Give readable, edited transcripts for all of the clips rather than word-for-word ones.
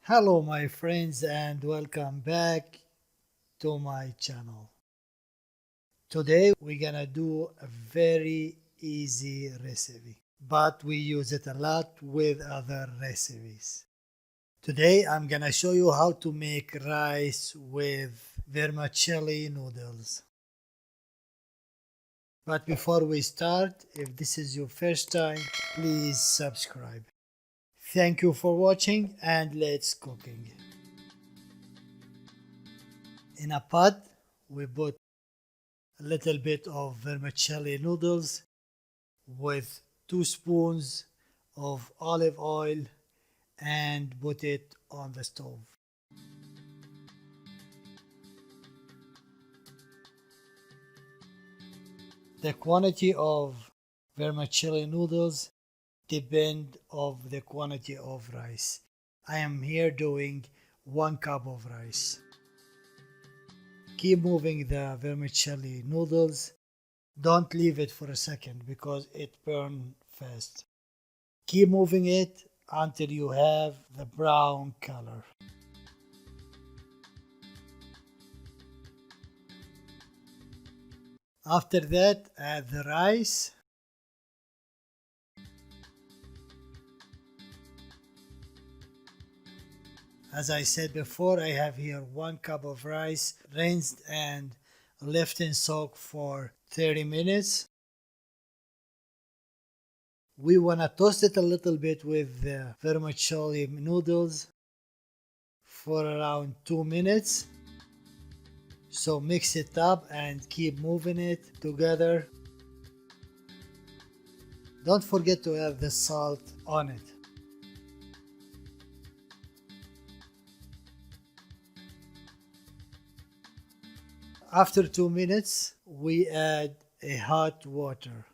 Hello my friends and welcome back to my channel. Today we're gonna do a very easy recipe, but we use it a lot with other recipes. Today I'm gonna show you how to make rice with vermicelli noodles. But before we start, if this is your first time, please subscribe. Thank you for watching and let's cooking. In a pot, we put a little bit of vermicelli noodles with 2 spoons of olive oil and put it on the stove. The quantity of vermicelli noodles depend of the quantity of rice. I am here doing 1 cup of rice. Keep moving the vermicelli noodles. Don't leave it for a second because it burns fast. Keep moving it until you have the brown color. After that, add the rice. As I said before, I have here 1 cup of rice rinsed and left in soak for 30 minutes. We want to toast it a little bit with the vermicelli noodles for around 2 minutes. So mix it up and keep moving it together. Don't forget to add the salt on it. After 2 minutes, we add a hot water.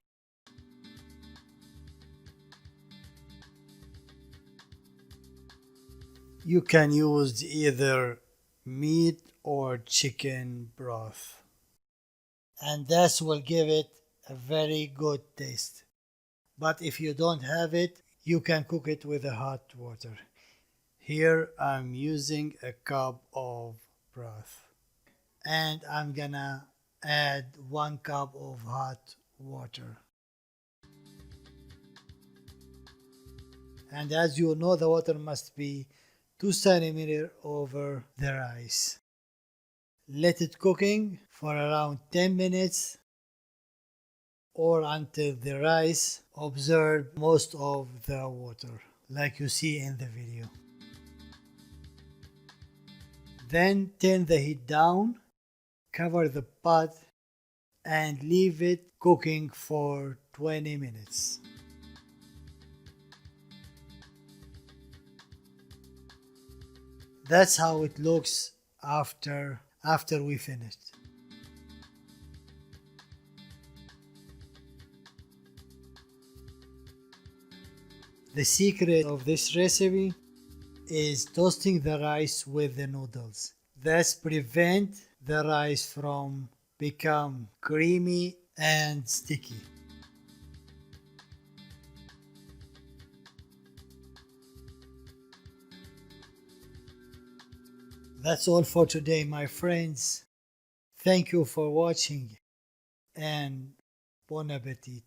You can use either meat or chicken broth, and that will give it a very good taste. But if you don't have it, you can cook it with the hot water. Here I'm using a cup of broth, and I'm gonna add 1 cup of hot water. And as you know, the water must be 2 centimeters over the rice. Let it cooking for around 10 minutes or until the rice absorbs most of the water, like you see in the video. Then turn the heat down, cover the pot and leave it cooking for 20 minutes. That's how it looks after we finished. The secret of this recipe is toasting the rice with the noodles. This prevents the rice from become creamy and sticky. That's all for today, my friends. Thank you for watching and bon appetit.